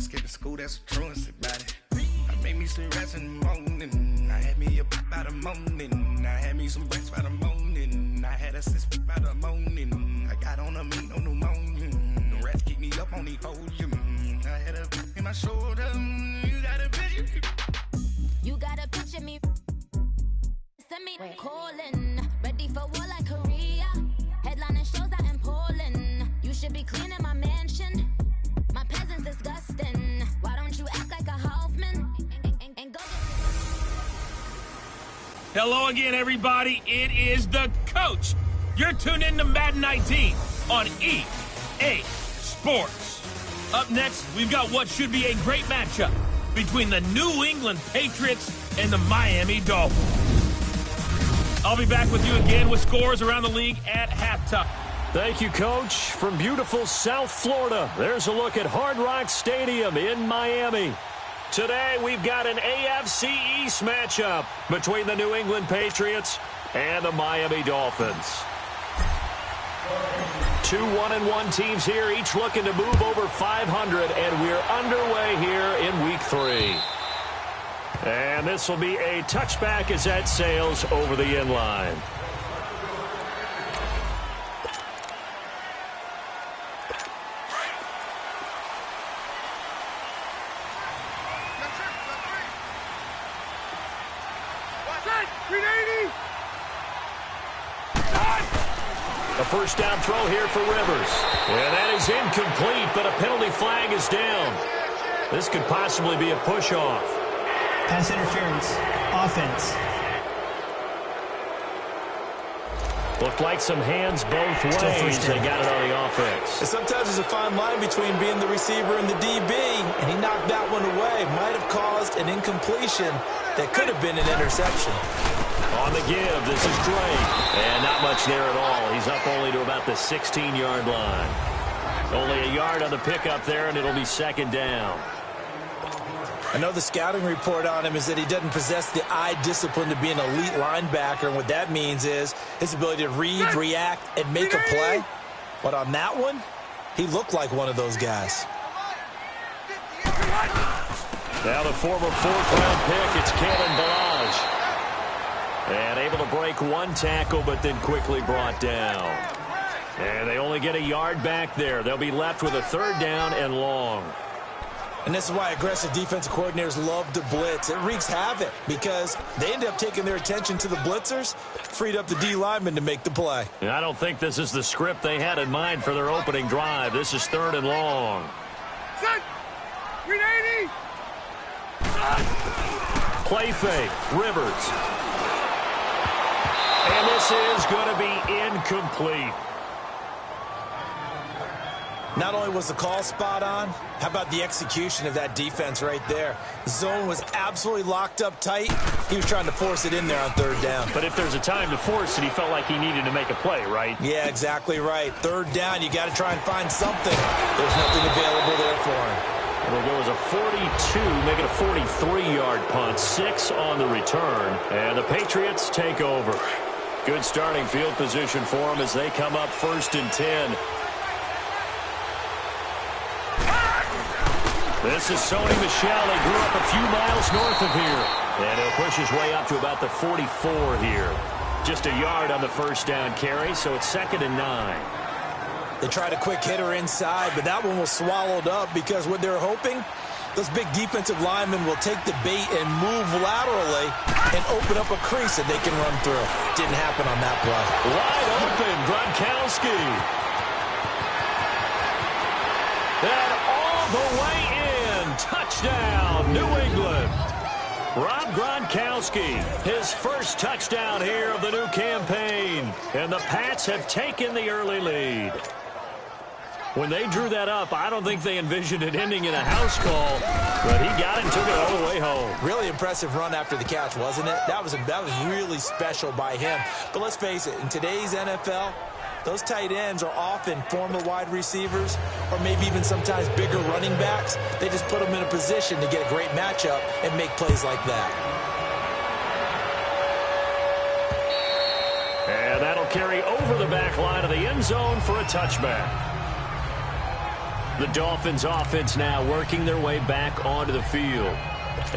skipping school, that's a truancy about it. I made me some rest in the morning. I had me a pop by the morning. I had me some breaks by the morning. I had a sis by the morning. I got on a meat, no pneumonia. The rats keep me up on the podium. I had a in my shoulder. You got a picture. You got a picture me. Send me calling. Ready for war like Korea. Headlining shows out in Poland. You should be cleaning my mansion. My peasants disgusting. Why don't you act like a Hoffman? And go. Hello again, everybody. It is the coach. You're tuned in to Madden 19 on EA Sports. Up next, we've got what should be a great matchup between the New England Patriots and the Miami Dolphins. I'll be back with you again with scores around the league at halftime. Thank you, Coach. From beautiful South Florida, there's a look at Hard Rock Stadium in Miami. Today, we've got an AFC East matchup between the New England Patriots and the Miami Dolphins. Two 1-1 teams here, each looking to move over 500, and we're underway here in Week 3. And this will be a touchback as that sails over the end line. A first down throw here for Rivers. And that is incomplete, but a penalty flag is down. This could possibly be a push-off. Pass interference. Offense. Looked like some hands both ways. They got it on the offense. And sometimes there's a fine line between being the receiver and the DB, and he knocked that one away. Might have caused an incompletion that could have been an interception. On the give, this is Drake. And not much there at all. He's up only to about the 16-yard line. Only a yard on the pickup there, and it'll be second down. I know the scouting report on him is that he doesn't possess the eye discipline to be an elite linebacker, and what that means is his ability to read, react, and make a play. But on that one, he looked like one of those guys. Now the former fourth-round pick, it's Kalen Balaj. And able to break one tackle, but then quickly brought down. And they only get a yard back there. They'll be left with a third down and long. And this is why aggressive defensive coordinators love to blitz. It wreaks havoc because they end up taking their attention to the blitzers, freed up the D lineman to make the play. And I don't think this is the script they had in mind for their opening drive. This is third and long. Set! 380! Play fake. Rivers. And this is going to be incomplete. Not only was the call spot on, how about the execution of that defense right there? Zone was absolutely locked up tight. He was trying to force it in there on third down. But if there's a time to force it, he felt like he needed to make a play, right? Yeah, exactly right. Third down, you got to try and find something. There's nothing available there for him. It'll go as a 42, make it a 43-yard punt. 6 on the return, and the Patriots take over. Good starting field position for them as they come up first and 10. This is Sony Michel. He grew up a few miles north of here. And he'll push his way up to about the 44 here. Just a yard on the first down carry, so it's 2nd and 9. They tried a quick hitter inside, but that one was swallowed up because what they're hoping, those big defensive linemen will take the bait and move laterally and open up a crease that they can run through. Didn't happen on that play. Wide open, Gronkowski. And all the way in. Touchdown, New England. Rob Gronkowski, his first touchdown here of the new campaign. And the Pats have taken the early lead. When they drew that up, I don't think they envisioned it ending in a house call, but he got it and took it all the way home. Really impressive run after the catch, wasn't it? That was really special by him. But let's face it, in today's NFL, those tight ends are often former wide receivers or maybe even sometimes bigger running backs. They just put them in a position to get a great matchup and make plays like that. That'll carry over the back line of the end zone for a touchback. The Dolphins offense now working their way back onto the field.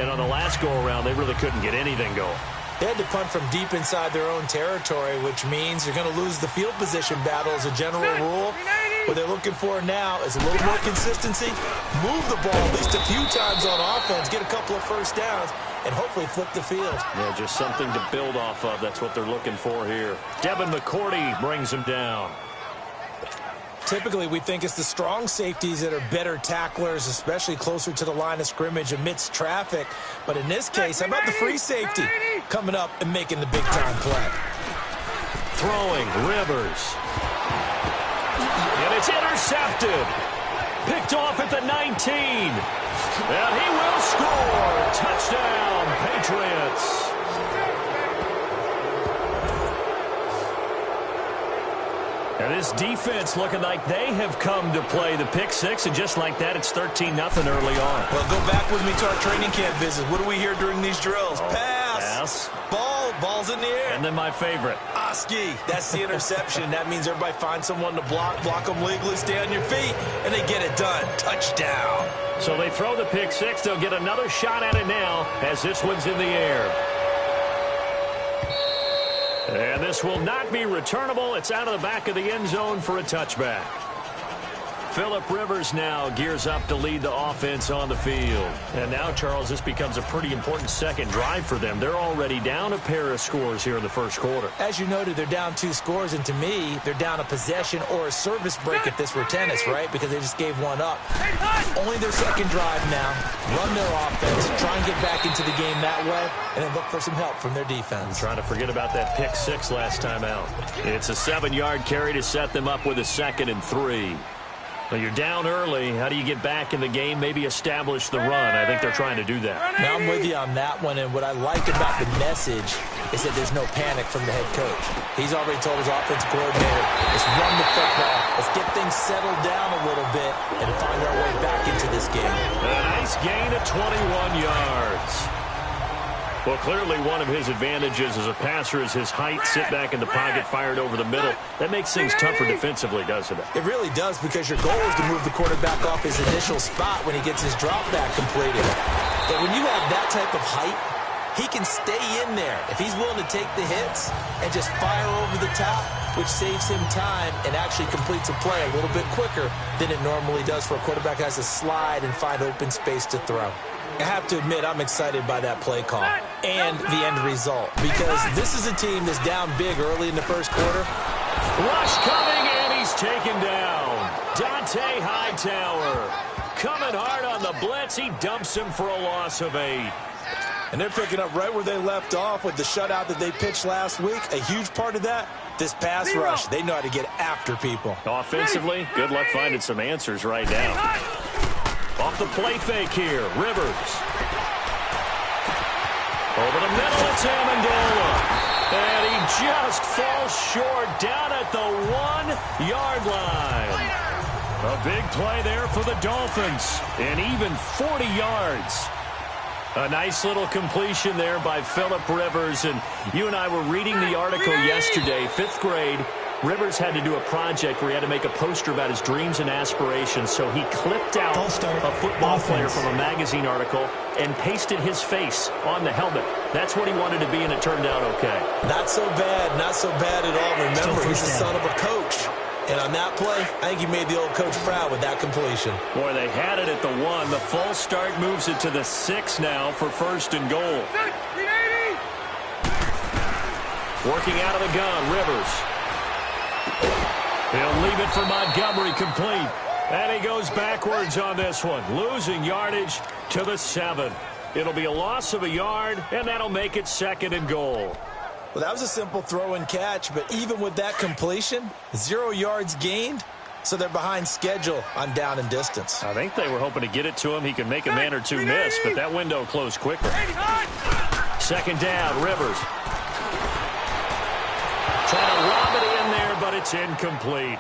And on the last go-around, they really couldn't get anything going. They had to punt from deep inside their own territory, which means you're going to lose the field position battle as a general rule. What they're looking for now is a little more consistency, move the ball at least a few times on offense, get a couple of first downs, and hopefully flip the field. Yeah, just something to build off of. That's what they're looking for here. Devin McCourty brings him down. Typically, we think it's the strong safeties that are better tacklers, especially closer to the line of scrimmage amidst traffic. But in this case, how about the free safety coming up and making the big-time play? Throwing, Rivers. And it's intercepted. Picked off at the 19. And he will score. Touchdown, Patriots. And this defense looking like they have come to play the pick six, and just like that, it's 13-0 early on. Well, go back with me to our training camp visit. What do we hear during these drills? Pass. Ball's in the air. And then my favorite. Oski. That's the interception. That means everybody finds someone to block them legally, stay on your feet, and they get it done. Touchdown. So they throw the pick six. They'll get another shot at it now as this one's in the air. And this will not be returnable. It's out of the back of the end zone for a touchback. Phillip Rivers now gears up to lead the offense on the field. And now, Charles, this becomes a pretty important second drive for them. They're already down a pair of scores here in the first quarter. As you noted, they're down 2 scores, and to me, they're down a possession or a service break if this were tennis, right? Because they just gave one up. Only their second drive now. Run their offense, try and get back into the game that way, and then look for some help from their defense. Trying to forget about that pick six last time out. It's a 7-yard carry to set them up with a 2nd and 3. Well, you're down early. How do you get back in the game, maybe establish the run? I think they're trying to do that. Now I'm with you on that one, and what I like about the message is that there's no panic from the head coach. He's already told his offensive coordinator, let's run the football, let's get things settled down a little bit and find our way back into this game. A nice gain of 21 yards. Well, clearly one of his advantages as a passer is his height, sit back in the pocket, fired over the middle. That makes things tougher defensively, doesn't it? It really does, because your goal is to move the quarterback off his initial spot when he gets his drop back completed. But when you have that type of height, he can stay in there if he's willing to take the hits and just fire over the top, which saves him time and actually completes a play a little bit quicker than it normally does for a quarterback who has to slide and find open space to throw. I have to admit, I'm excited by that play call and the end result, because this is a team that's down big early in the first quarter. Rush coming, and he's taken down. Dante Hightower coming hard on the blitz. He dumps him for a loss of 8. And they're picking up right where they left off with the shutout that they pitched last week. A huge part of that, this pass rush. They know how to get after people. Offensively, good luck finding some answers right now. Off the play fake here, Rivers. Over the middle, it's Amendola. And he just falls short down at the 1-yard line. A big play there for the Dolphins. And even 40 yards. A nice little completion there by Phillip Rivers. And you and I were reading the article yesterday, 5th grade. Rivers had to do a project where he had to make a poster about his dreams and aspirations, so he clipped out a football player from a magazine article and pasted his face on the helmet. That's what he wanted to be, and it turned out okay. Not so bad at all. Remember, he's the son of a coach. And on that play, I think he made the old coach proud with that completion. Boy, they had it at the 1. The false start moves it to the 6 now for 1st and goal. Working out of the gun, Rivers. He'll leave it for Montgomery, complete. And he goes backwards on this one, losing yardage to the 7. It'll be a loss of a yard, and that'll make it 2nd and goal. Well, that was a simple throw and catch, but even with that completion, 0 yards gained, so they're behind schedule on down and distance. I think they were hoping to get it to him. He could make a man or two miss, but that window closed quicker. 2nd down, Rivers. Trying to lob it in there, but it's incomplete.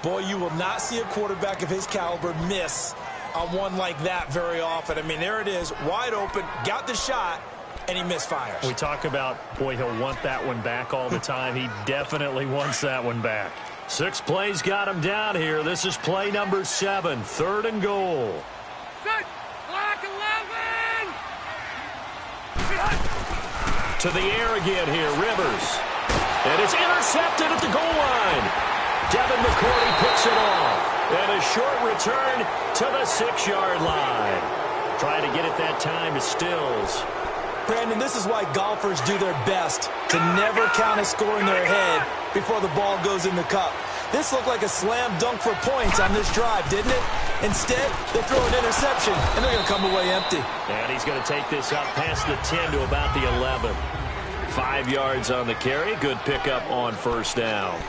Boy, you will not see a quarterback of his caliber miss on one like that very often. I mean, there it is, wide open, got the shot, and he misfires. We talk about, boy, he'll want that one back all the time. He definitely wants that one back. 6 plays got him down here. This is play number 7, 3rd and goal. Set. Black 11. To the air again here, Rivers. And it's intercepted at the goal line. Devin McCourty picks it off. And a short return to the 6-yard line. Trying to get it that time to Stills. Brandon, this is why golfers do their best to never count a score in their head before the ball goes in the cup. This looked like a slam dunk for points on this drive, didn't it? Instead, they throw an interception, and they're going to come away empty. And he's going to take this up past the 10 to about the 11. 5 yards on the carry. Good pickup on 1st down.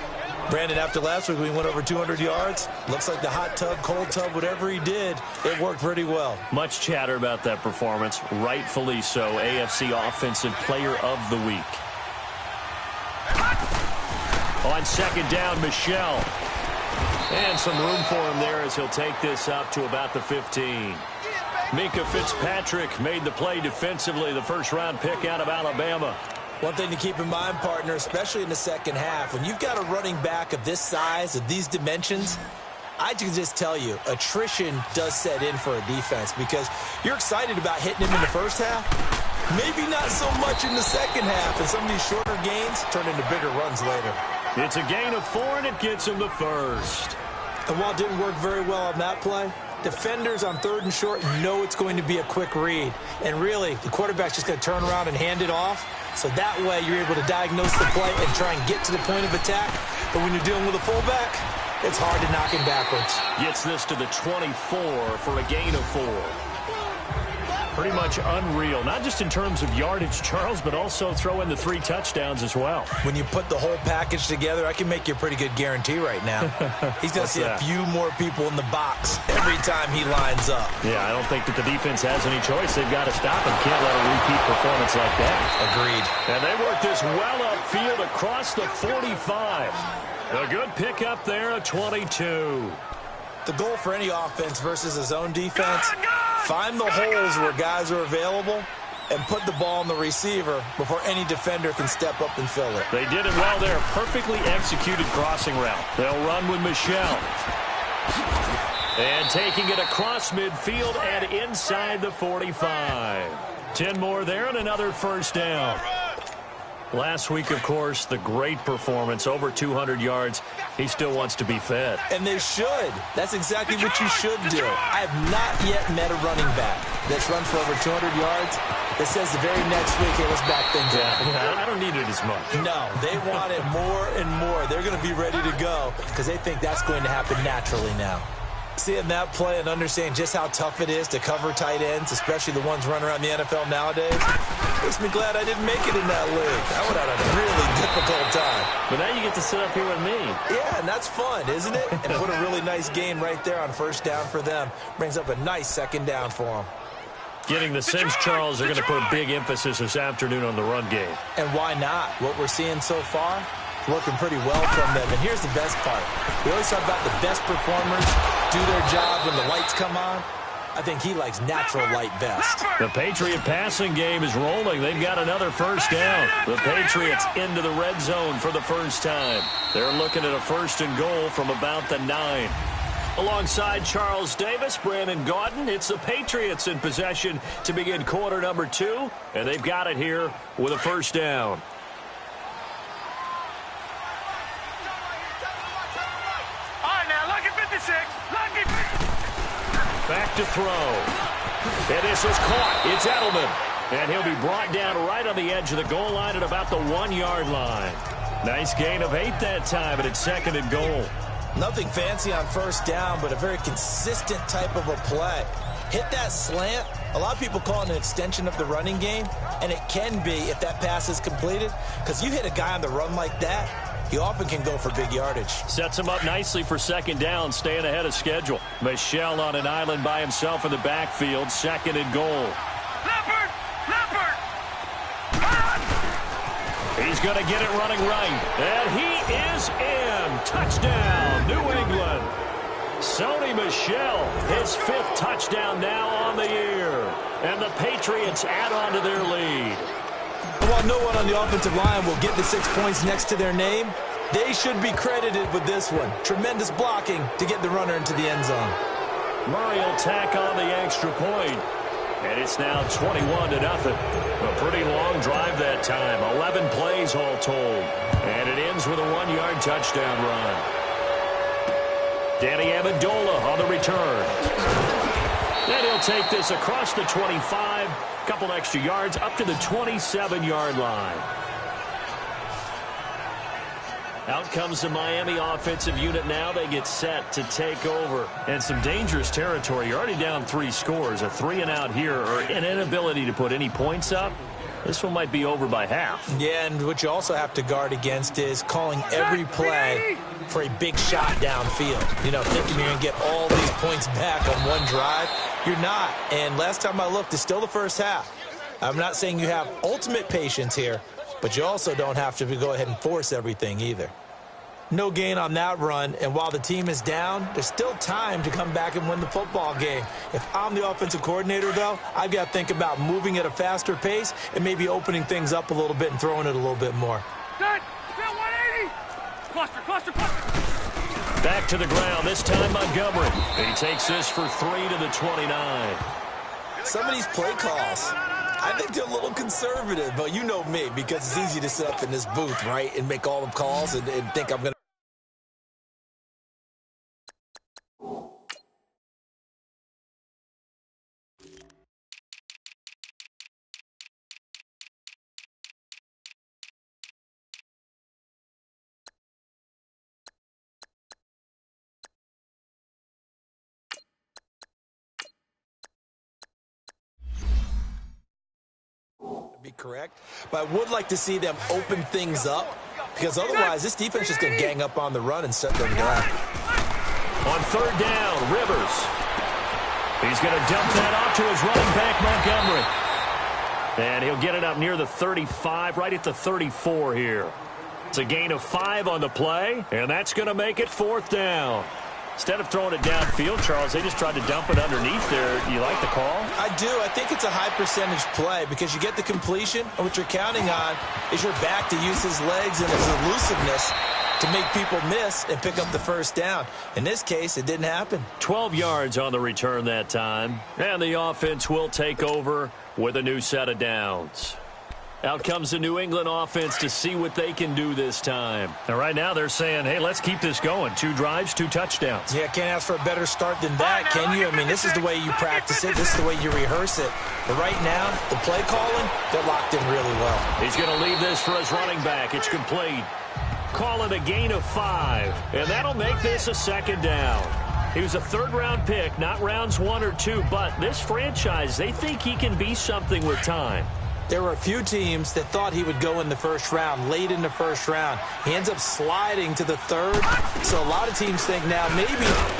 Brandon, after last week, we went over 200 yards. Looks like the hot tub, cold tub, whatever he did, it worked pretty well. Much chatter about that performance. Rightfully so. AFC Offensive Player of the Week. On 2nd down, Michelle. And some room for him there as he'll take this up to about the 15. Minka Fitzpatrick made the play defensively, the 1st-round pick out of Alabama. One thing to keep in mind, partner, especially in the second half, when you've got a running back of this size, of these dimensions, I can just tell you, attrition does set in for a defense because you're excited about hitting him in the first half. Maybe not so much in the second half, and some of these shorter gains turn into bigger runs later. It's a gain of 4, and it gets him the 1st. And while it didn't work very well on that play, defenders on 3rd and short know it's going to be a quick read. And really, the quarterback's just going to turn around and hand it off. So that way, you're able to diagnose the play and try and get to the point of attack. But when you're dealing with a fullback, it's hard to knock him backwards. Gets this to the 24 for a gain of 4. Pretty much unreal, not just in terms of yardage, Charles, but also throw in the 3 touchdowns as well. When you put the whole package together, I can make you a pretty good guarantee right now. He's going to see a few more people in the box every time he lines up. Yeah, I don't think that the defense has any choice. They've got to stop him. Can't let a repeat performance like that. Agreed. And they work this well upfield across the 45. A good pickup there at 22. The goal for any offense versus his own defense, find the holes where guys are available and put the ball on the receiver before any defender can step up and fill it. They did it well there. Perfectly executed crossing route. They'll run with Michelle. And taking it across midfield and inside the 45. 10 more there and another 1st down. Last week, of course, the great performance, over 200 yards. He still wants to be fed. And they should. That's exactly what you should do. I have not yet met a running back that's run for over 200 yards that says the very next week, hey, let's back things up. I don't need it as much. No, they want it more and more. They're going to be ready to go because they think that's going to happen naturally now. Seeing that play and understanding just how tough it is to cover tight ends, especially the ones running around the NFL nowadays, makes me glad I didn't make it in that league. I would have had a really difficult time. But now you get to sit up here with me. Yeah, and that's fun, isn't it? And put a really nice game right there on 1st down for them. Brings up a nice 2nd down for them. Getting the sense, Charles, they're going to put a big emphasis this afternoon on the run game. And why not? What we're seeing so far, working pretty well from them. And here's the best part. We always talk about the best performers do their job when the lights come on. I think he likes natural light best. The Patriot passing game is rolling. They've got another 1st down. The Patriots into the red zone for the first time. They're looking at a 1st and goal from about the 9. Alongside Charles Davis, Brandon Gaudin, it's the Patriots in possession to begin quarter number 2. And they've got it here with a 1st down. Back to throw. And this is caught. It's Edelman. And he'll be brought down right on the edge of the goal line at about the 1-yard line. Nice gain of 8 that time, and it's 2nd and goal. Nothing fancy on 1st down, but a very consistent type of a play. Hit that slant. A lot of people call it an extension of the running game, and it can be if that pass is completed, because you hit a guy on the run like that, he often can go for big yardage. Sets him up nicely for 2nd down, staying ahead of schedule. Michelle on an island by himself in the backfield, 2nd and goal. Leopard! Leopard! He's going to get it running right. And he is in. Touchdown, New England. Sony Michel, his 5th touchdown now on the year. And the Patriots add on to their lead. While no one on the offensive line will get the 6 points next to their name, They should be credited with this one. Tremendous blocking to get the runner into the end zone. Murray will tack on the extra point. And it's now 21-0. A pretty long drive that time. 11 plays all told. And it ends with a 1-yard touchdown run. Danny Amendola on the return. Then he'll take this across the 25. A couple extra yards up to the 27-yard line. Out comes the Miami offensive unit now. They get set to take over. And some dangerous territory. You're already down 3 scores. A 3-and-out here or an inability to put any points up. This one might be over by half. Yeah, and what you also have to guard against is calling every play for a big shot downfield. You know, thinking you're going to get all these points back on one drive. You're not. And last time I looked, it's still the first half. I'm not saying you have ultimate patience here, but you also don't have to go ahead and force everything either. No gain on that run, and while the team is down, there's still time to come back and win the football game. If I'm the offensive coordinator, though, I've got to think about moving at a faster pace and maybe opening things up a little bit and throwing it a little bit more. Set. Set 180. Cluster. Back to the ground, this time Montgomery. He takes this for 3 to the 29. Some of these play calls, I think they're a little conservative, but you know me, because it's easy to sit up in this booth, right, and make all the calls and think I'm going to. Be correct, but I would like to see them open things up, because otherwise this defense is going to gang up on the run and set them down. On 3rd down, Rivers. He's going to dump that off to his running back, Montgomery. And he'll get it up near the 35, right at the 34 here. It's a gain of 5 on the play, and that's going to make it 4th down. Instead of throwing it downfield, Charles, they just tried to dump it underneath there. Do you like the call? I do. I think it's a high percentage play because you get the completion, and what you're counting on is your back to use his legs and his elusiveness to make people miss and pick up the first down. In this case, it didn't happen. 12 yards on the return that time. And the offense will take over with a new set of downs. Out comes the New England offense to see what they can do this time. And right now they're saying, hey, let's keep this going. 2 drives, 2 touchdowns. Yeah, can't ask for a better start than that, can you? I mean, this is the way you practice it. This is the way you rehearse it. But right now, the play calling, they're locked in really well. He's going to leave this for his running back. It's complete. Call it a gain of 5. And that'll make this a 2nd down. He was a 3rd-round pick, not rounds 1 or 2. But this franchise, they think he can be something with time. There were a few teams that thought he would go in the 1st round, late in the 1st round. He ends up sliding to the 3rd. So a lot of teams think now maybe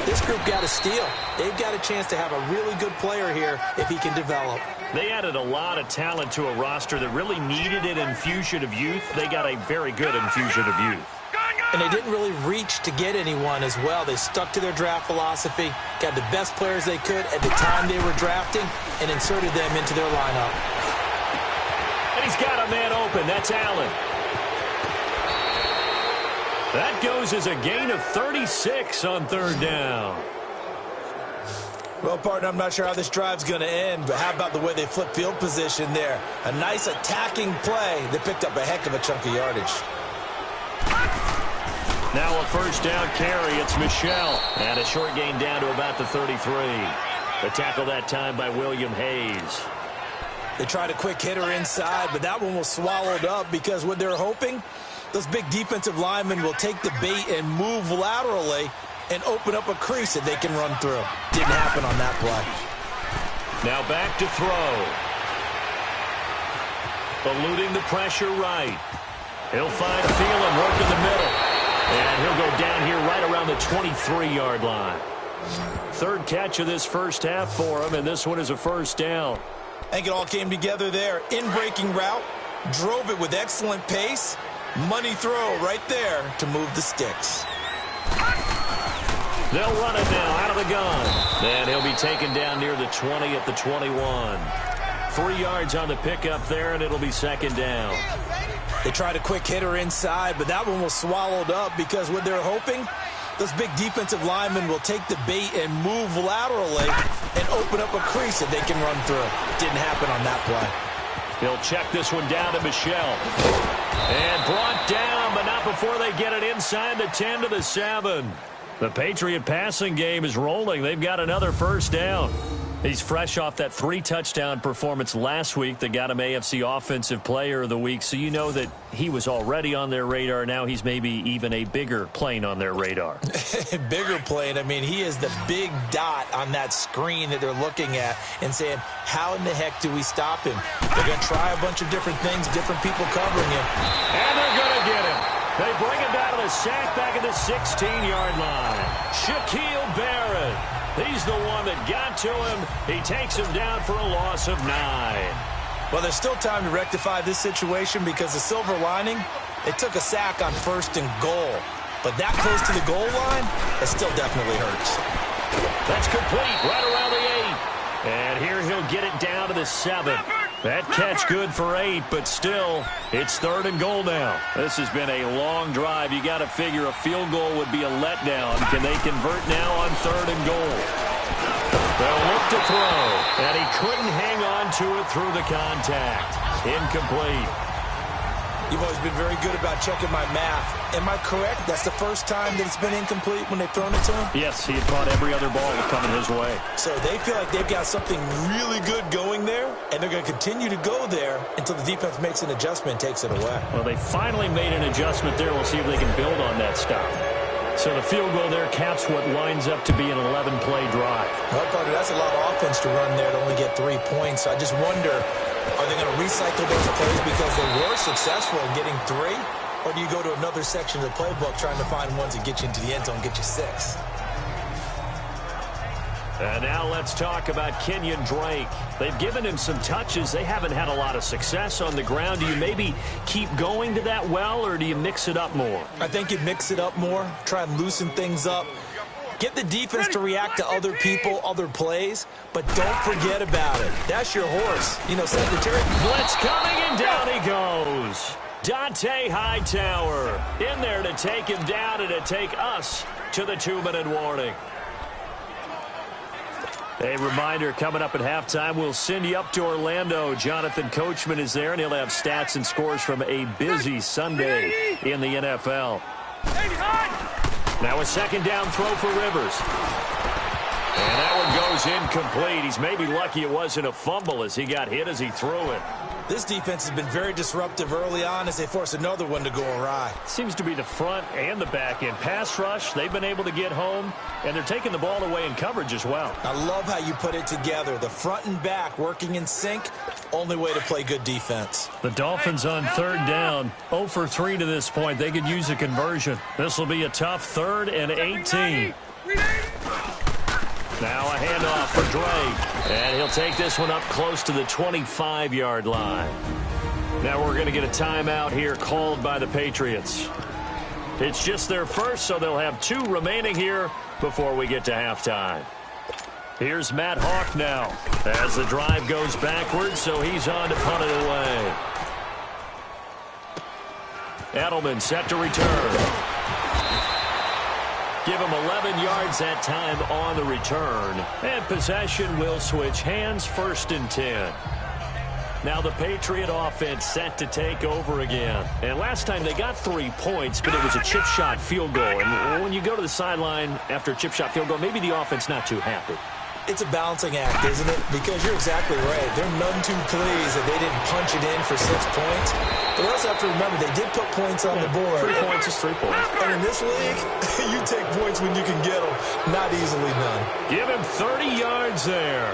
this group got a steal. They've got a chance to have a really good player here if he can develop. They added a lot of talent to a roster that really needed an infusion of youth. They got a very good infusion of youth. And they didn't really reach to get anyone as well. They stuck to their draft philosophy, got the best players they could at the time they were drafting, and inserted them into their lineup. And he's got a man open. That's Allen. That goes as a gain of 36 on 3rd down. Well, partner, I'm not sure how this drive's going to end, but how about the way they flip field position there? A nice attacking play that picked up a heck of a chunk of yardage. Now a 1st down carry. It's Michel. And a short gain down to about the 33. The tackle that time by William Hayes. They tried a quick hitter inside, but that one was swallowed up because what they're hoping, those big defensive linemen will take the bait and move laterally and open up a crease that they can run through. Didn't happen on that play. Now back to throw. Eluding the pressure right. He'll find Thielen, work in the middle. And he'll go down here right around the 23-yard line. 3rd catch of this 1st half for him, and this one is a 1st down. I think it all came together there. In-breaking route, drove it with excellent pace. Money throw right there to move the sticks. They'll run it now out of the gun. And he'll be taken down near the 20 at the 21. 3 yards on the pickup there, and it'll be second down. They tried a quick hitter inside, but that one was swallowed up because what they're hoping, those big defensive linemen will take the bait and move laterally and open up a crease that they can run through. Didn't happen on that play. He'll check this one down to Michelle. And brought down, but not before they get it inside the 10 to the 7. The Patriot passing game is rolling. They've got another first down. He's fresh off that 3-touchdown performance last week that got him AFC Offensive Player of the Week, so you know that he was already on their radar. Now he's maybe even a bigger plane on their radar. Bigger plane. I mean, he is the big dot on that screen that they're looking at and saying, how in the heck do we stop him? They're going to try a bunch of different things, different people covering him. And they're going to get him. They bring him down to the sack back at the 16-yard line. Shaquille Barrett. He's the one that got to him. He takes him down for a loss of 9. Well, there's still time to rectify this situation because the silver lining, it took a sack on 1st and goal. But that close to the goal line, it still definitely hurts. That's complete right around the 8. And here he'll get it down to the 7. That catch good for 8, but still, it's 3rd and goal now. This has been a long drive. You got to figure a field goal would be a letdown. Can they convert now on 3rd and goal? They'll look to throw, and he couldn't hang on to it through the contact. Incomplete. You've always been very good about checking my math. Am I correct? That's the first time that it's been incomplete when they've thrown it to him? Yes, he had thought every other ball was coming his way. So they feel like they've got something really good going there, and they're going to continue to go there until the defense makes an adjustment and takes it away. Well, they finally made an adjustment there. We'll see if they can build on that stop. So the field goal there caps what winds up to be an 11-play drive. Well, Carter, that's a lot of offense to run there to only get 3 points. I just wonder, are they going to recycle those plays because they were successful in getting 3? Or do you go to another section of the playbook trying to find ones that get you into the end zone and get you 6? And now let's talk about Kenyon Drake. They've given him some touches. They haven't had a lot of success on the ground. Do you maybe keep going to that well, or do you mix it up more? I think you mix it up more, try and loosen things up. Get the defense to react to other people, other plays, but don't forget about it. That's your horse. You know, Secretary. Blitz coming, and down he goes. Dante Hightower in there to take him down and to take us to the 2-minute warning. A reminder, coming up at halftime, we'll send you up to Orlando. Jonathan Coachman is there, and he'll have stats and scores from a busy Sunday in the NFL. Now a 2nd down throw for Rivers. And that one goes incomplete. He's maybe lucky it wasn't a fumble as he got hit as he threw it. This defense has been very disruptive early on as they force another one to go awry. Seems to be the front and the back end. Pass rush, they've been able to get home, and they're taking the ball away in coverage as well. I love how you put it together. The front and back working in sync, only way to play good defense. The Dolphins on 3rd down, 0 for 3 to this point. They could use a conversion. This will be a tough 3rd and 18. Now a handoff for Drake, and he'll take this one up close to the 25-yard line. Now we're going to get a timeout here called by the Patriots. It's just their first, so they'll have 2 remaining here before we get to halftime. Here's Matt Hawk now as the drive goes backwards, so he's on to punt it away. Edelman set to return. Give him 11 yards that time on the return. And possession will switch hands, 1st and 10. Now the Patriot offense set to take over again. And last time they got 3 points, but it was a chip shot field goal. And when you go to the sideline after a chip shot field goal, maybe the offense not too happy. It's a balancing act, isn't it? Because you're exactly right. They're none too pleased that they didn't punch it in for 6 points. But we also have to remember they did put points on the board. 3 points is 3 points. And in this league, you take points when you can get them. Not easily done. Give him 30 yards there.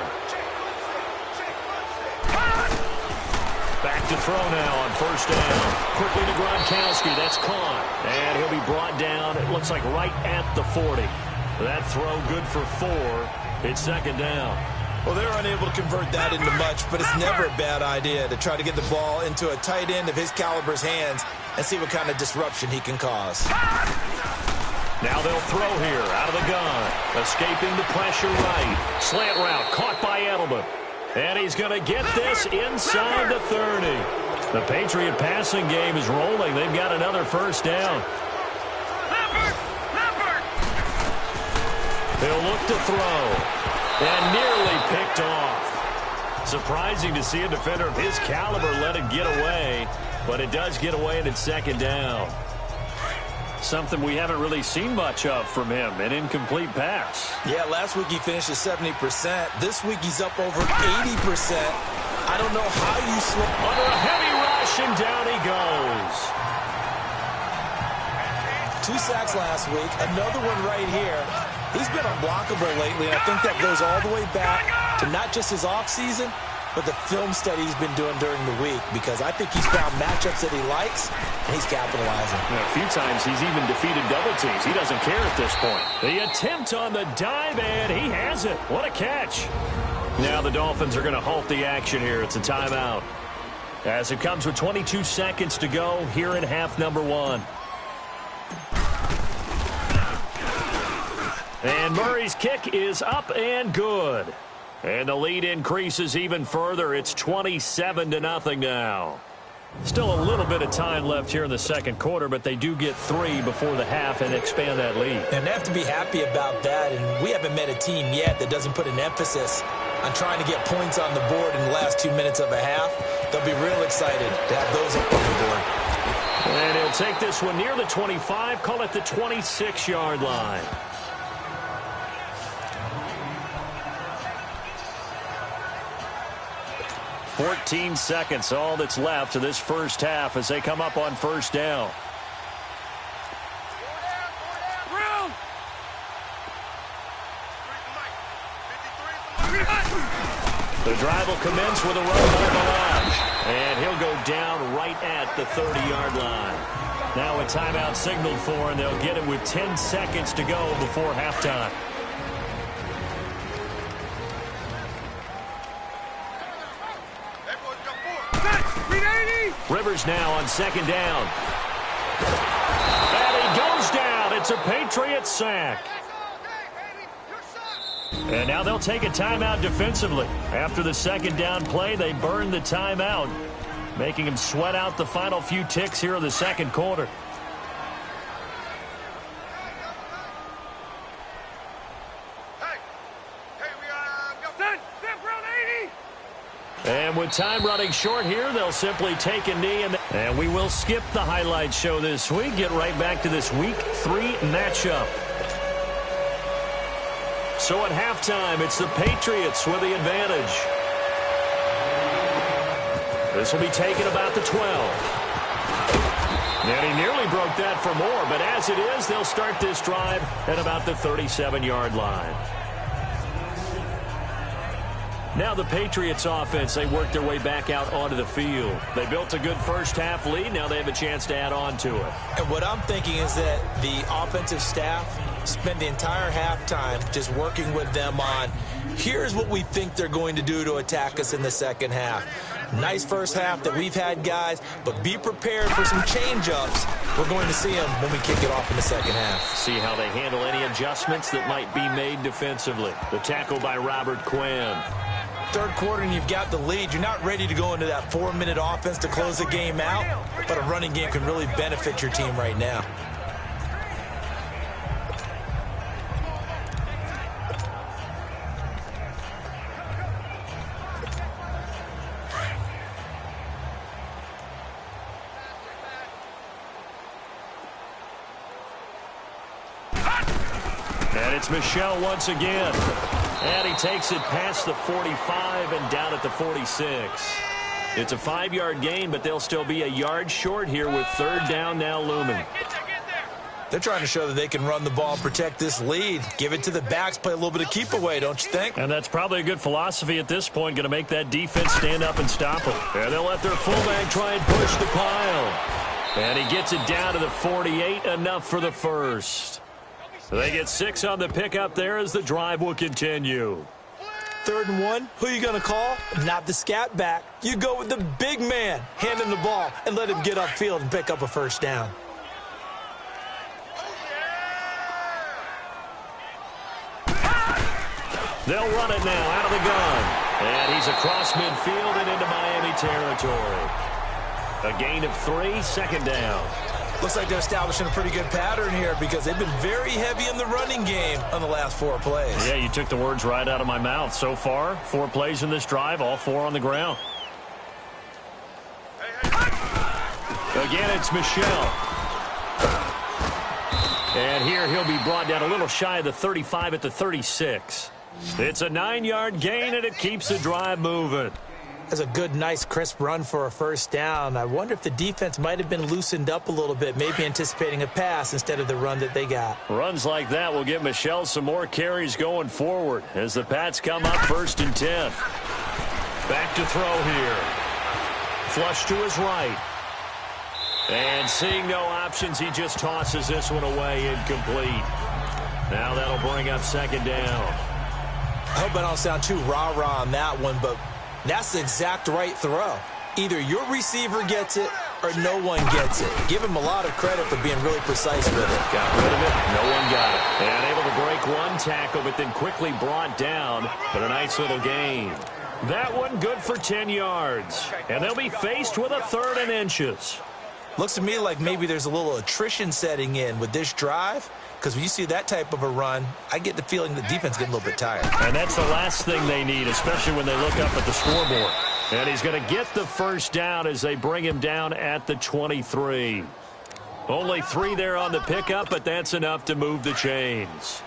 Back to throw now on 1st down. Quickly to Gronkowski. That's caught. And he'll be brought down, it looks like right at the 40. That throw good for 4. It's 2nd down. Well, they're unable to convert that into much, but it's never a bad idea to try to get the ball into a tight end of his caliber's hands and see what kind of disruption he can cause. Now they'll throw here out of the gun. Escaping the pressure right. Slant route caught by Edelman. And he's going to get this inside the 30. The Patriot passing game is rolling. They've got another first down. He'll look to throw. And nearly picked off. Surprising to see a defender of his caliber let it get away. But it does get away and it's second down. Something we haven't really seen much of from him, an incomplete pass. Yeah, last week he finished at 70%. This week he's up over 80%. I don't know how you slip under a heavy rush, and down he goes. 2 sacks last week, another one right here. He's been unblockable lately, and I think that goes all the way back to not just his offseason, but the film study he's been doing during the week, because I think he's found matchups that he likes, and he's capitalizing. A few times he's even defeated double teams. He doesn't care at this point. The attempt on the dive, and he has it. What a catch. Now the Dolphins are going to halt the action here. It's a timeout. As it comes with 22 seconds to go here in half number 1. And Murray's kick is up and good. And the lead increases even further. It's 27-0 now. Still a little bit of time left here in the second quarter, but they do get 3 before the half and expand that lead. And they have to be happy about that. And we haven't met a team yet that doesn't put an emphasis on trying to get points on the board in the last 2 minutes of a half. They'll be real excited to have those up on the board. And he'll take this one near the 25, call it the 26-yard line. 14 seconds, all that's left of this first half as they come up on first down. The drive will commence with a run by Mirage. And he'll go down right at the 30-yard line. Now a timeout signaled for, and they'll get it with 10 seconds to go before halftime. Rivers now on second down. And he goes down. It's a Patriot sack. And now they'll take a timeout defensively. After the second down play, they burn the timeout, making him sweat out the final few ticks here in the second quarter. And with time running short here, they'll simply take a knee. And we will skip the highlight show this week. Get right back to this Week 3 matchup. So at halftime, it's the Patriots with the advantage. This will be taken about the 12. And he nearly broke that for more, but as it is, they'll start this drive at about the 37-yard line. Now the Patriots offense, they work their way back out onto the field. They built a good first-half lead. Now they have a chance to add on to it. And what I'm thinking is that the offensive staff spend the entire halftime just working with them on, here's what we think they're going to do to attack us in the second half. Nice first half that we've had, guys, but be prepared for some change-ups. We're going to see them when we kick it off in the second half. See how they handle any adjustments that might be made defensively. The tackle by Robert Quinn. Third quarter and you've got the lead. You're not ready to go into that 4-minute offense to close the game out, but a running game can really benefit your team right now. And it's Michel once again. And he takes it past the 45 and down at the 46. It's a 5-yard gain, but they'll still be a yard short here with third down now looming. They're trying to show that they can run the ball and protect this lead. Give it to the backs, play a little bit of keep away, don't you think? And that's probably a good philosophy at this point, going to make that defense stand up and stop them. And they'll let their fullback try and push the pile. And he gets it down to the 48, enough for the first. They get 6 on the pickup there as the drive will continue. 3rd and 1, who are you going to call? Not the scat back. You go with the big man, hand him the ball, and let him get upfield and pick up a first down. They'll run it now out of the gun. And he's across midfield and into Miami territory. A gain of 3, second down. Looks like they're establishing a pretty good pattern here because they've been very heavy in the running game on the last 4 plays. Yeah, you took the words right out of my mouth. So far, 4 plays in this drive, all 4 on the ground. Again, it's Michel. And here he'll be brought down a little shy of the 35 at the 36. It's a 9-yard gain, and it keeps the drive moving. That's a good, nice, crisp run for a first down. I wonder if the defense might have been loosened up a little bit, maybe anticipating a pass instead of the run that they got. Runs like that will get Michel some more carries going forward as the Pats come up 1st and 10. Back to throw here. Flush to his right. And seeing no options, he just tosses this one away, incomplete. Now that'll bring up 2nd down. I hope I don't sound too rah-rah on that one, but that's the exact right throw. Either your receiver gets it or no one gets it. Give him a lot of credit for being really precise with it. Got rid of it. No one got it. And able to break one tackle, but then quickly brought down. But a nice little gain. That one good for 10 yards. And they'll be faced with a 3rd and inches. Looks to me like maybe there's a little attrition setting in with this drive. Because when you see that type of a run, I get the feeling the defense getting a little bit tired. And that's the last thing they need, especially when they look up at the scoreboard. And he's going to get the first down as they bring him down at the 23. Only 3 there on the pickup, but that's enough to move the chains.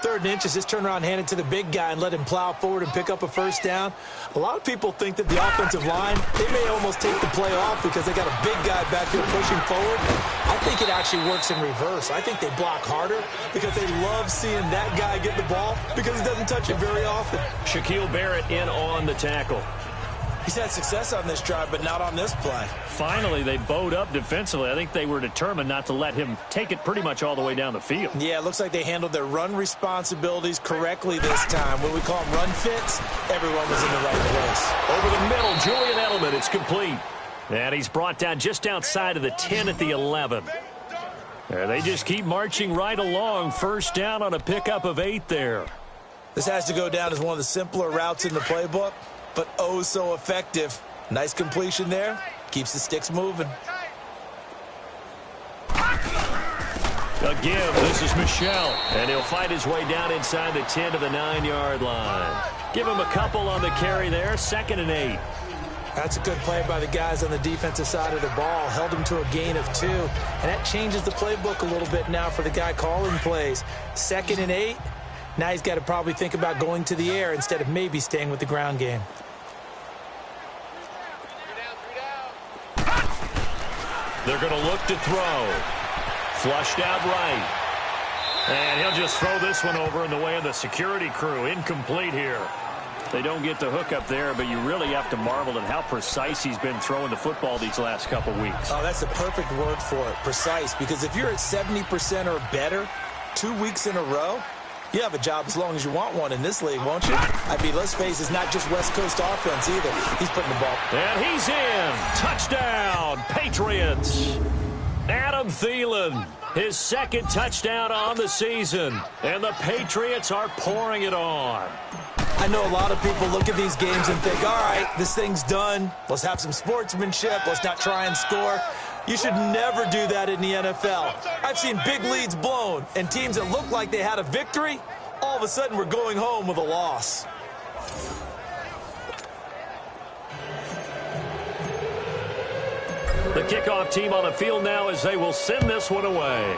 3rd and inches, just turn around, hand it to the big guy, and let him plow forward and pick up a first down. A lot of people think that the offensive line, they may almost take the play off because they got a big guy back here pushing forward. I think it actually works in reverse. I think they block harder because they love seeing that guy get the ball because he doesn't touch it very often. Shaquille Barrett in on the tackle. He's had success on this drive, but not on this play. Finally, they bowed up defensively. I think they were determined not to let him take it pretty much all the way down the field. Yeah, it looks like they handled their run responsibilities correctly this time. When we call them run fits, everyone was in the right place. Over the middle, Julian Edelman, it's complete. And he's brought down just outside of the 10 at the 11. And they just keep marching right along. First down on a pickup of 8 there. This has to go down as one of the simpler routes in the playbook, but oh so effective. Nice completion there. Keeps the sticks moving. Again, this is Michel, and he'll fight his way down inside the 10 to the 9-yard line. Give him a couple on the carry there, 2nd and 8. That's a good play by the guys on the defensive side of the ball. Held him to a gain of 2, and that changes the playbook a little bit now for the guy calling plays. 2nd and 8. Now he's got to probably think about going to the air instead of maybe staying with the ground game. They're going to look to throw. Flushed out right. And he'll just throw this one over in the way of the security crew. Incomplete here. They don't get the hook up there, but you really have to marvel at how precise he's been throwing the football these last couple weeks. Oh, that's the perfect word for it, precise. Because if you're at 70% or better 2 weeks in a row, you have a job as long as you want one in this league, won't you? I mean, let's face it, it's not just West Coast offense either. He's putting the ball. And he's in. Touchdown, Patriots. Adam Thielen, his 2nd touchdown on the season. And the Patriots are pouring it on. I know a lot of people look at these games and think, all right, this thing's done. Let's have some sportsmanship. Let's not try and score. You should never do that in the NFL. I've seen big leads blown, and teams that looked like they had a victory, all of a sudden were going home with a loss. The kickoff team on the field now as they will send this one away.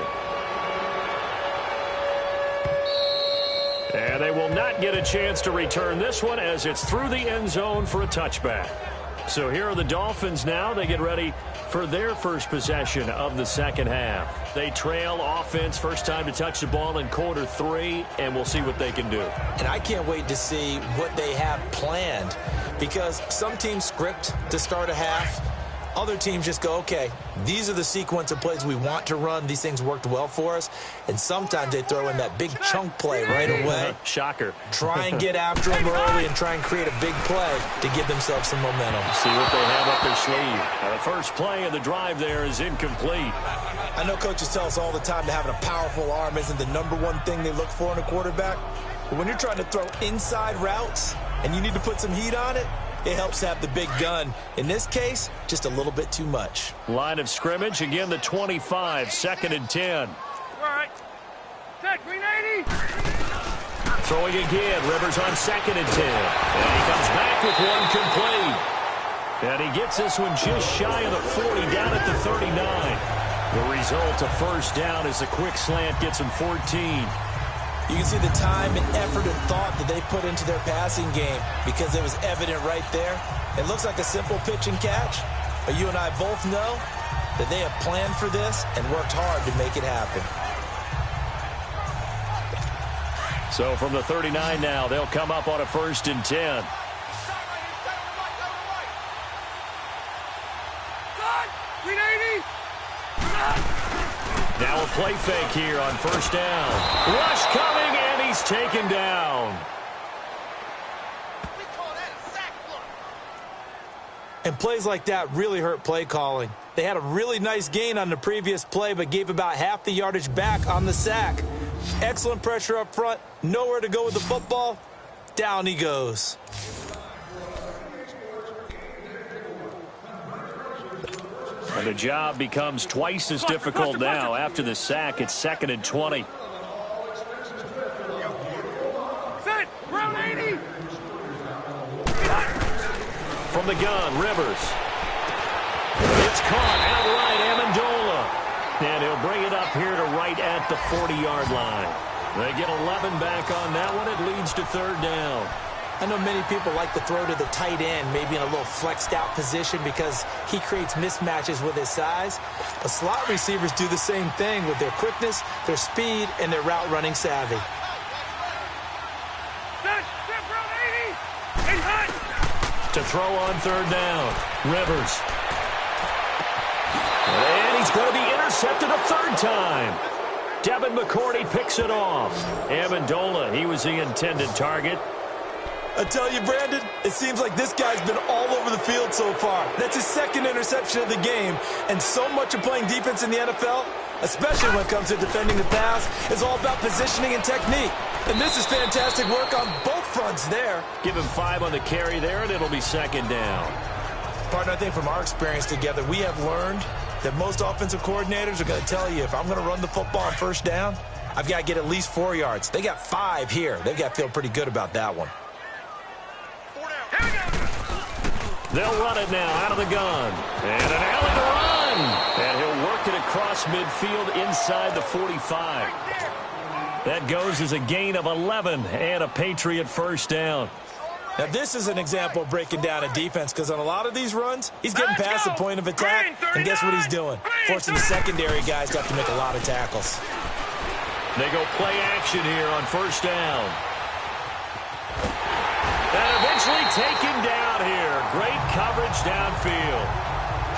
And they will not get a chance to return this one as it's through the end zone for a touchback. So here are the Dolphins now. They get ready for their first possession of the second half. They trail offense, first time to touch the ball in quarter 3, and we'll see what they can do. And I can't wait to see what they have planned, because some teams script to start a half. Other teams just go, okay, these are the sequence of plays we want to run. These things worked well for us. And sometimes they throw in that big chunk play right away. Shocker. Try and get after them early and try and create a big play to give themselves some momentum. See what they have up their sleeve. Now the first play of the drive there is incomplete. I know coaches tell us all the time that having a powerful arm isn't the #1 thing they look for in a quarterback. But when you're trying to throw inside routes, and you need to put some heat on it, it helps have the big gun. In this case, just a little bit too much. Line of scrimmage, again the 25, 2nd and 10. All right. Set, green 80. Throwing again, Rivers on 2nd and 10. And he comes back with one complete. And he gets this one just shy of the 40, down at the 39. The result, a first down as the quick slant gets him 14. You can see the time and effort and thought that they put into their passing game because it was evident right there. It looks like a simple pitch and catch, but you and I both know that they have planned for this and worked hard to make it happen. So from the 39 now, they'll come up on a 1st and 10. Green 80. Now a play fake here on 1st down. Rush coming, and he's taken down. And plays like that really hurt play calling. They had a really nice gain on the previous play, but gave about half the yardage back on the sack. Excellent pressure up front. Nowhere to go with the football. Down he goes. And the job becomes twice as difficult now. After the sack, it's 2nd and 20. Set, ground 80. From the gun, Rivers. It's caught outright, Amendola. And he'll bring it up here to right at the 40-yard line. They get 11 back on that one. It leads to 3rd down. I know many people like to throw to the tight end, maybe in a little flexed out position because he creates mismatches with his size. But slot receivers do the same thing with their quickness, their speed, and their route running savvy. Set, ground 80. And hot. To throw on 3rd down, Rivers. And he's going to be intercepted a 3rd time. Devin McCourty picks it off. Amendola, he was the intended target. I tell you, Brandon, it seems like this guy's been all over the field so far. That's his 2nd interception of the game. And so much of playing defense in the NFL, especially when it comes to defending the pass, is all about positioning and technique. And this is fantastic work on both fronts there. Give him 5 on the carry there, and it'll be 2nd down. Partner, I think from our experience together, we have learned that most offensive coordinators are going to tell you, if I'm going to run the football on 1st down, I've got to get at least 4 yards. They got 5 here. They've got to feel pretty good about that one. They'll run it now out of the gun. And an alley to run. And he'll work it across midfield inside the 45. That goes as a gain of 11 and a Patriot 1st down. Now, this is an example of breaking down a defense because on a lot of these runs, he's getting past the point of attack, and guess what he's doing? Forcing the secondary guys to have to make a lot of tackles. They go play action here on 1st down. And eventually taken down here. Great coverage downfield.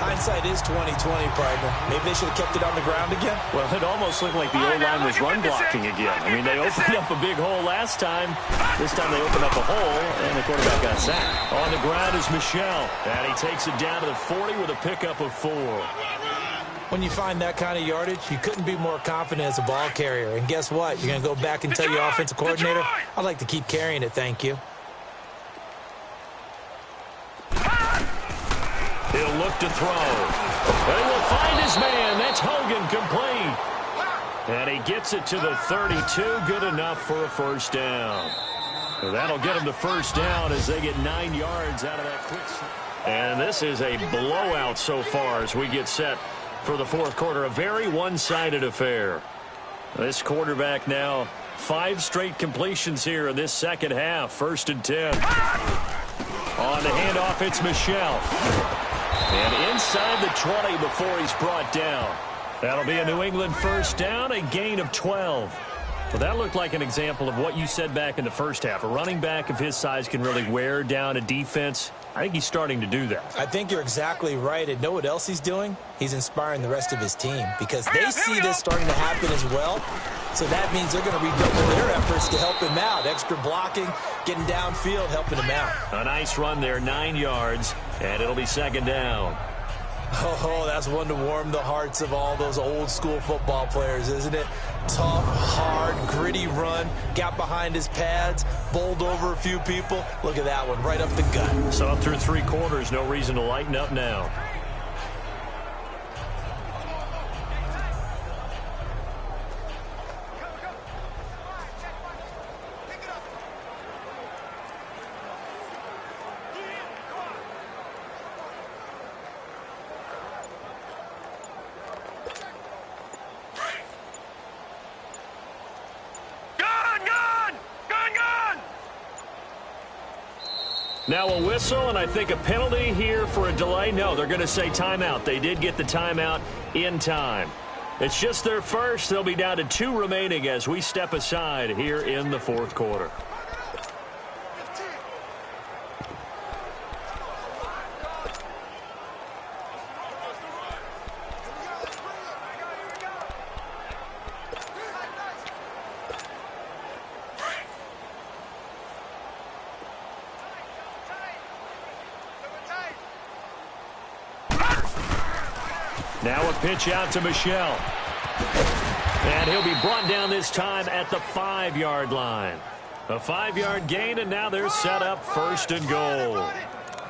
Hindsight is 20/20, partner. Maybe they should have kept it on the ground again. Well, it almost looked like the O-line was run blocking again. I mean, they opened up a big hole last time. This time they opened up a hole, and the quarterback got sacked. On the ground is Michel. And he takes it down to the 40 with a pickup of 4. When you find that kind of yardage, you couldn't be more confident as a ball carrier. And guess what? You're going to go back and tell your offensive coordinator, I'd like to keep carrying it, thank you. He'll look to throw. They will find his man. That's Hogan, complete. And he gets it to the 32. Good enough for a 1st down. So that'll get him to 1st down as they get 9 yards out of that quick snap. And this is a blowout so far as we get set for the 4th quarter. A very one-sided affair. This quarterback now 5 straight completions here in this 2nd half. 1st and 10. On the handoff, it's Michel. And inside the 20 before he's brought down. That'll be a New England 1st down, a gain of 12. Well, that looked like an example of what you said back in the 1st half. A running back of his size can really wear down a defense. I think he's starting to do that. I think you're exactly right. And know what else he's doing? He's inspiring the rest of his team because they see this starting to happen as well. So that means they're going to redouble their efforts to help him out. Extra blocking, getting downfield, helping him out. A nice run there, 9 yards, and it'll be 2nd down. Oh, that's one to warm the hearts of all those old-school football players, isn't it? Tough, hard, gritty run, got behind his pads, bowled over a few people. Look at that one, right up the gut. So through 3 quarters, no reason to lighten up now. Now a whistle, and I think a penalty here for a delay. No, they're going to say timeout. They did get the timeout in time. It's just their first. They'll be down to 2 remaining as we step aside here in the 4th quarter. Now a pitch out to Michel. And he'll be brought down this time at the 5-yard line. A 5-yard gain, and now they're set up 1st and goal.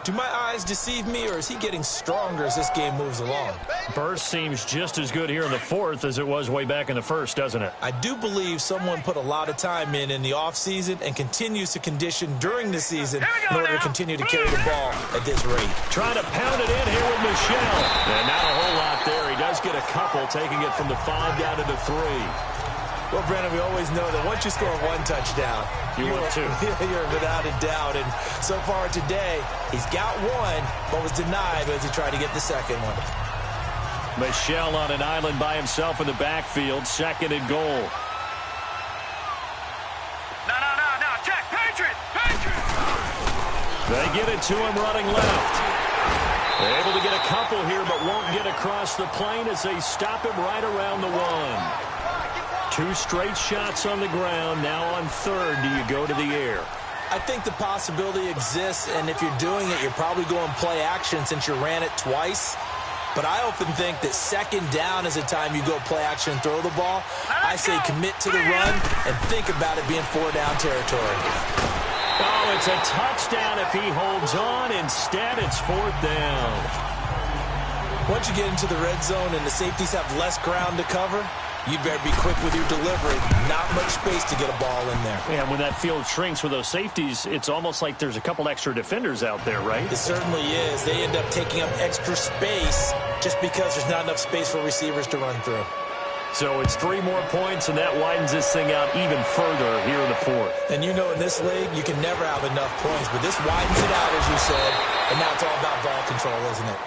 Do my eyes deceive me, or is he getting stronger as this game moves along? Burst seems just as good here in the 4th as it was way back in the 1st, doesn't it? I do believe someone put a lot of time in the offseason and continues to condition during the season in order to continue to carry the ball at this rate. Trying to pound it in here with Michel. And not a whole lot there. He does get a couple, taking it from the 5 down to the 3. Well, Brandon, we always know that once you score 1 touchdown, you're without a doubt. And so far today, he's got 1, but was denied as he tried to get the second one. Michel on an island by himself in the backfield, 2nd and goal. No, check, Patriot! They get it to him running left. They're able to get a couple here, but won't get across the plane as they stop him right around the 1. 2 straight shots on the ground. Now on 3rd, do you go to the air? I think the possibility exists, and if you're doing it, you're probably going play action since you ran it twice. But I often think that 2nd down is the time you go play action and throw the ball. I say commit to the run and think about it being 4-down territory. Oh, it's a touchdown if he holds on. Instead, it's 4th down. Once you get into the red zone and the safeties have less ground to cover, you better be quick with your delivery. Not much space to get a ball in there. Yeah, when that field shrinks with those safeties, it's almost like there's a couple extra defenders out there, right? It certainly is. They end up taking up extra space just because there's not enough space for receivers to run through. So it's 3 more points, and that widens this thing out even further here in the 4th. And you know in this league, you can never have enough points, but this widens it out, as you said, and now it's all about ball control, isn't it?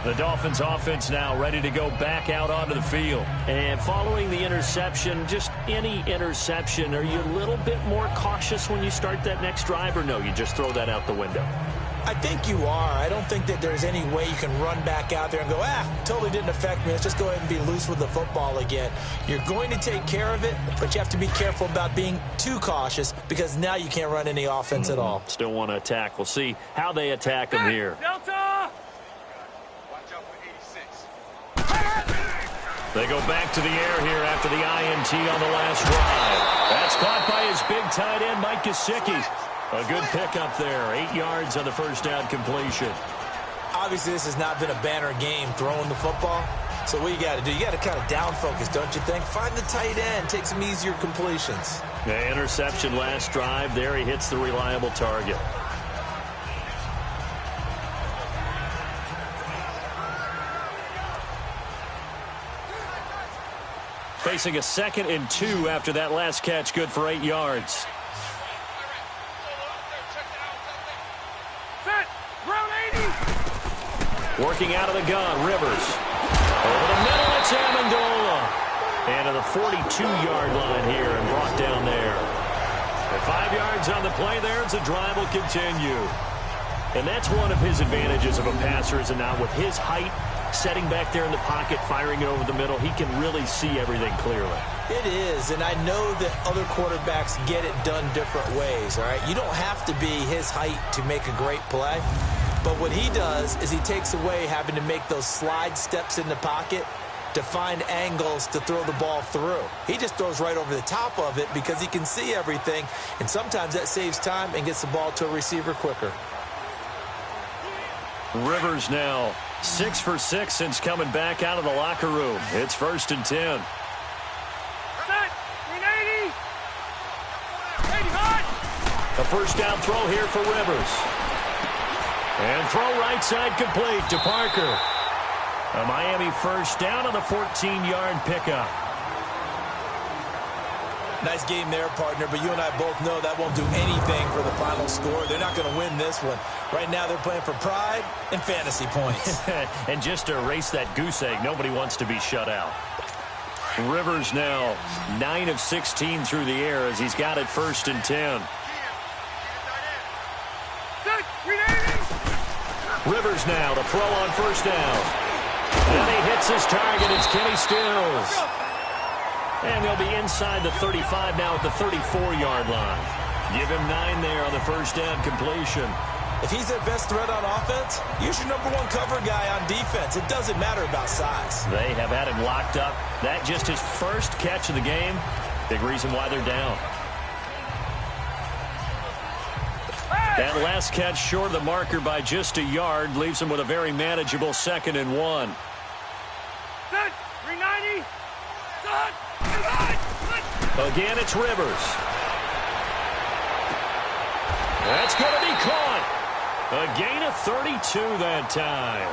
The Dolphins offense now ready to go back out onto the field. And following the interception, just any interception, are you a little bit more cautious when you start that next drive, or no, you just throw that out the window? I think you are. I don't think that there's any way you can run back out there and go, totally didn't affect me. Let's just go ahead and be loose with the football again. You're going to take care of it, but you have to be careful about being too cautious because now you can't run any offense at all. Still want to attack. We'll see how they attack them here. Delta! They go back to the air here after the INT on the last drive. That's caught by his big tight end, Mike Gesicki. A good pickup there. 8 yards on the first down completion. Obviously, this has not been a banner game throwing the football. So what you got to do, you got to kind of down focus, don't you think? Find the tight end, take some easier completions. The interception last drive. There he hits the reliable target. Facing a 2nd and 2 after that last catch, good for 8 yards. Set! Ground 80! Working out of the gun, Rivers. Over the middle, it's Amendola. And to the 42-yard line here and brought down there. And 5 yards on the play there as the drive will continue. And that's one of his advantages of a passer, is now with his height, setting back there in the pocket, firing it over the middle, he can really see everything clearly. It is, and I know that other quarterbacks get it done different ways, all right? You don't have to be his height to make a great play, but what he does is he takes away having to make those slide steps in the pocket to find angles to throw the ball through. He just throws right over the top of it because he can see everything, and sometimes that saves time and gets the ball to a receiver quicker. Rivers now 6 for 6 since coming back out of the locker room. It's 1st and 10. A first down throw here for Rivers. And throw right side complete to Parker. A Miami first down on the 14-yard pickup. Nice game there, partner, but you and I both know that won't do anything for the final score. They're not going to win this one. Right now they're playing for pride and fantasy points. And just to erase that goose egg, nobody wants to be shut out. Rivers now 9 of 16 through the air as he's got it 1st and 10. Rivers now to throw on 1st down. And he hits his target. It's Kenny Stills. And they'll be inside the 35 now at the 34-yard line. Give him 9 there on the first down completion. If he's their best threat on offense, use your #1 cover guy on defense. It doesn't matter about size. They have had him locked up. That just his first catch of the game. Big reason why they're down. That last catch short of the marker by just a yard leaves him with a very manageable 2nd and 1. Set, 390. Set, Again, it's Rivers. That's going to be caught. A gain of 32 that time.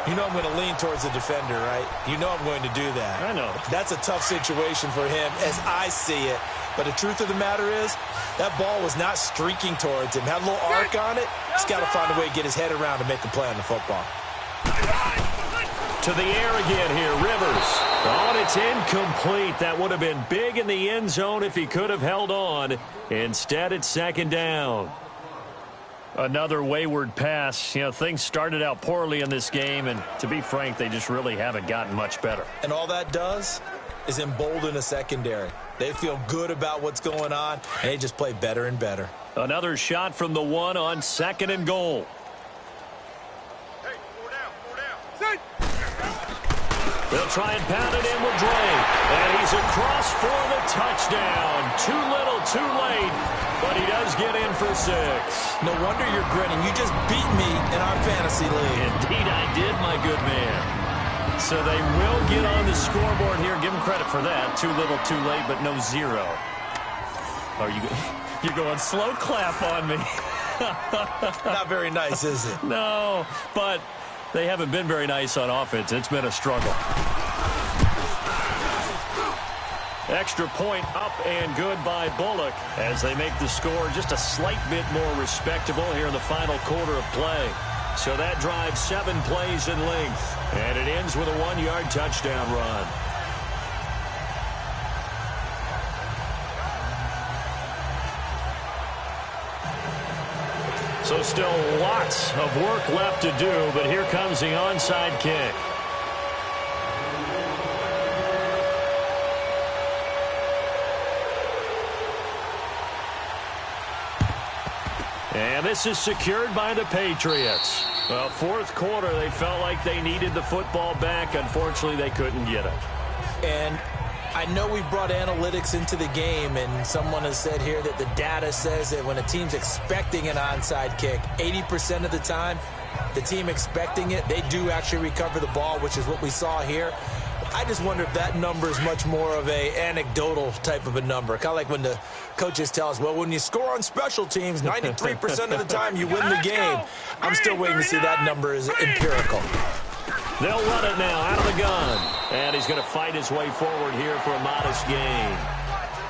You know I'm going to lean towards the defender, right? You know I'm going to do that. I know. That's a tough situation for him as I see it. But the truth of the matter is, that ball was not streaking towards him. Had a little arc on it. He's got to find a way to get his head around to make a play on the football. To the air again here, Rivers. Oh, and it's incomplete. That would have been big in the end zone if he could have held on. Instead, it's 2nd down. Another wayward pass. You know, things started out poorly in this game, and to be frank, they just really haven't gotten much better. And all that does is embolden a secondary. They feel good about what's going on, and they just play better and better. Another shot from the 1 on 2nd and goal. Hey, 4 down. Set. They'll try and pound it in with Drake. And he's across for the touchdown. Too little, too late. But he does get in for 6. No wonder you're grinning. You just beat me in our fantasy league. Indeed I did, my good man. So they will get on the scoreboard here. Give them credit for that. Too little, too late, but no 0. Are you're going slow clap on me. Not very nice, is it? No, but they haven't been very nice on offense. It's been a struggle. Extra point up and good by Bullock as they make the score just a slight bit more respectable here in the final quarter of play. So that drives 7 plays in length, and it ends with a 1-yard touchdown run. So still lots of work left to do, but here comes the onside kick. And this is secured by the Patriots. Well, 4th quarter, they felt like they needed the football back. Unfortunately, they couldn't get it. And I know we brought analytics into the game, and someone has said here that the data says that when a team's expecting an onside kick, 80% of the time, the team expecting it, they do actually recover the ball, which is what we saw here. I just wonder if that number is much more of a anecdotal type of a number. Kind of like when the coaches tell us, well, when you score on special teams, 93% of the time you win the game. I'm still waiting to see that number is empirical. They'll run it now out of the gun. And he's going to fight his way forward here for a modest gain.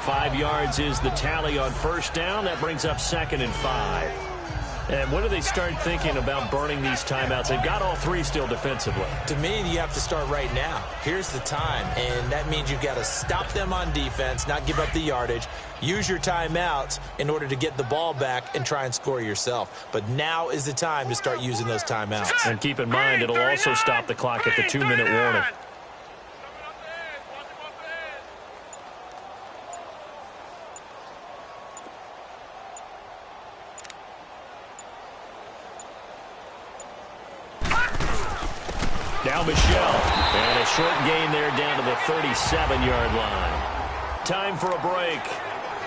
5 yards is the tally on 1st down. That brings up 2nd and 5. And when do they start thinking about burning these timeouts? They've got all 3 still defensively. To me, you have to start right now. Here's the time, and that means you've got to stop them on defense, not give up the yardage, use your timeouts in order to get the ball back and try and score yourself. But now is the time to start using those timeouts. And keep in mind, it'll also stop the clock at the 2-minute warning. Now Michelle. And a short gain there down to the 37-yard line. Time for a break.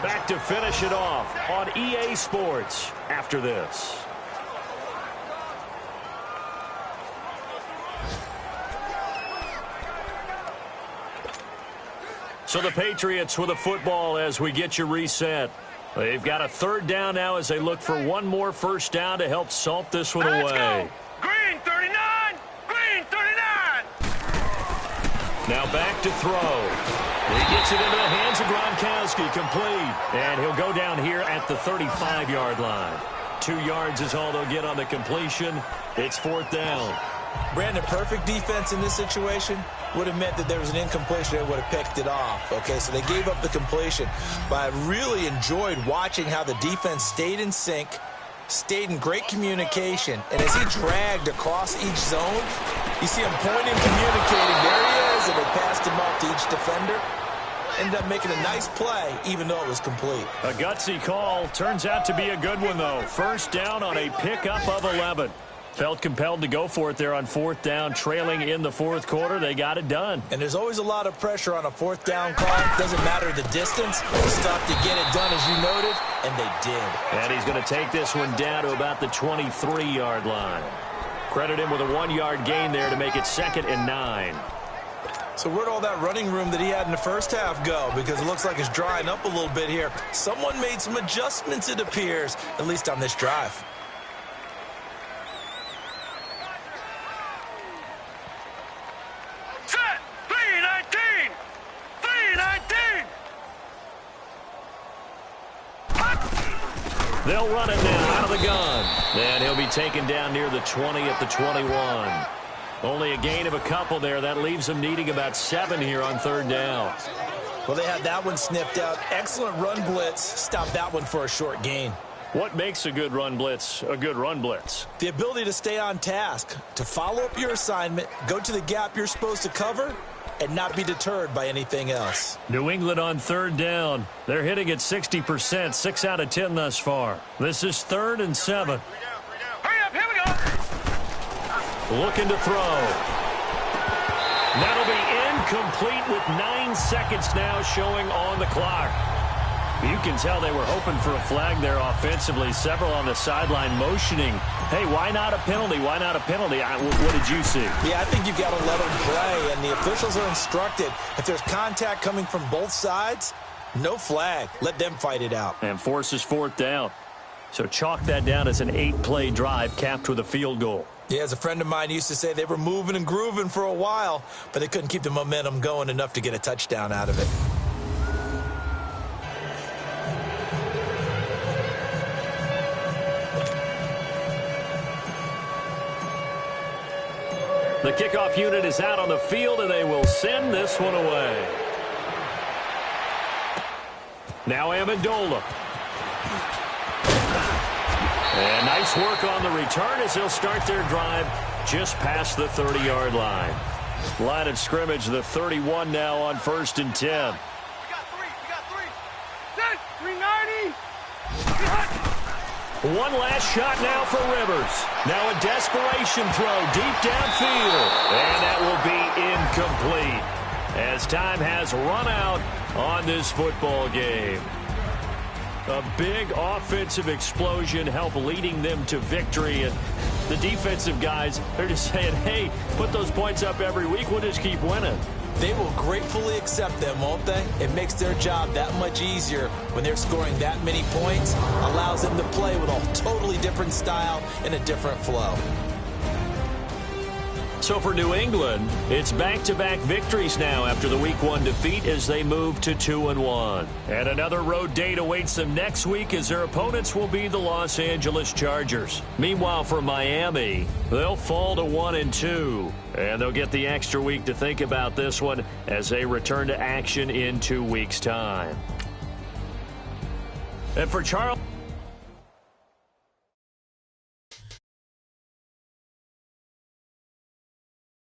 Back to finish it off on EA Sports after this. So the Patriots with a football as we get you reset. They've got a third down now as they look for one more first down to help salt this one away. Let's go. Green 39! Green 39! Now back to throw. He gets it into the hands of Gronkowski, complete. And he'll go down here at the 35-yard line. 2 yards is all they'll get on the completion. It's fourth down. Brandon, perfect defense in this situation would have meant that there was an incompletion. They would have picked it off. Okay, so they gave up the completion. But I really enjoyed watching how the defense stayed in sync, stayed in great communication. And as he dragged across each zone, you see him pointing, communicating. There he is, and they passed him off to each defender. Ended up making a nice play, even though it was complete. A gutsy call. Turns out to be a good one, though. First down on a pickup of 11. Felt compelled to go for it there on fourth down, trailing in the fourth quarter. They got it done. And there's always a lot of pressure on a fourth down call. Doesn't matter the distance. It's tough to get it done, as you noted, and they did. And he's going to take this one down to about the 23-yard line. Credit him with a 1-yard gain there to make it 2nd and 9. So where'd all that running room that he had in the first half go? Because it looks like it's drying up a little bit here. Someone made some adjustments, it appears, at least on this drive. They'll run it now out of the gun. And he'll be taken down near the 20 at the 21. Only a gain of a couple there. That leaves them needing about 7 here on third down. Well, they had that one sniffed out. Excellent run blitz. Stop that one for a short gain. What makes a good run blitz a good run blitz? The ability to stay on task, to follow up your assignment, go to the gap you're supposed to cover, and not be deterred by anything else. New England on third down. They're hitting at 60%, 6 out of 10 thus far. This is 3rd and 7. Hurry up, here we go. Looking to throw. That'll be incomplete with 9 seconds now showing on the clock. You can tell they were hoping for a flag there offensively. Several on the sideline motioning. Hey, why not a penalty? Why not a penalty? What did you see? Yeah, I think you've got to let them play, and the officials are instructed. If there's contact coming from both sides, no flag. Let them fight it out. And forces fourth down. So chalk that down as an 8-play drive capped with a field goal. Yeah, as a friend of mine used to say, they were moving and grooving for a while, but they couldn't keep the momentum going enough to get a touchdown out of it. The kickoff unit is out on the field, and they will send this one away. Now Amendola. And nice work on the return as they'll start their drive just past the 30-yard line. Line of scrimmage, the 31 now on 1st and 10. We got three. Set, 390. One last shot now for Rivers. Now a desperation throw deep downfield. And that will be incomplete as time has run out on this football game. A big offensive explosion helped leading them to victory. And the defensive guys, they're just saying, hey, put those points up every week. We'll just keep winning. They will gratefully accept them, won't they? It makes their job that much easier when they're scoring that many points. Allows them to play with a totally different style and a different flow. So for New England, it's back-to-back victories now after the Week 1 defeat as they move to 2-1. And another road date awaits them next week as their opponents will be the Los Angeles Chargers. Meanwhile, for Miami, they'll fall to 1-2. And they'll get the extra week to think about this one as they return to action in 2 weeks' time. And for Charles...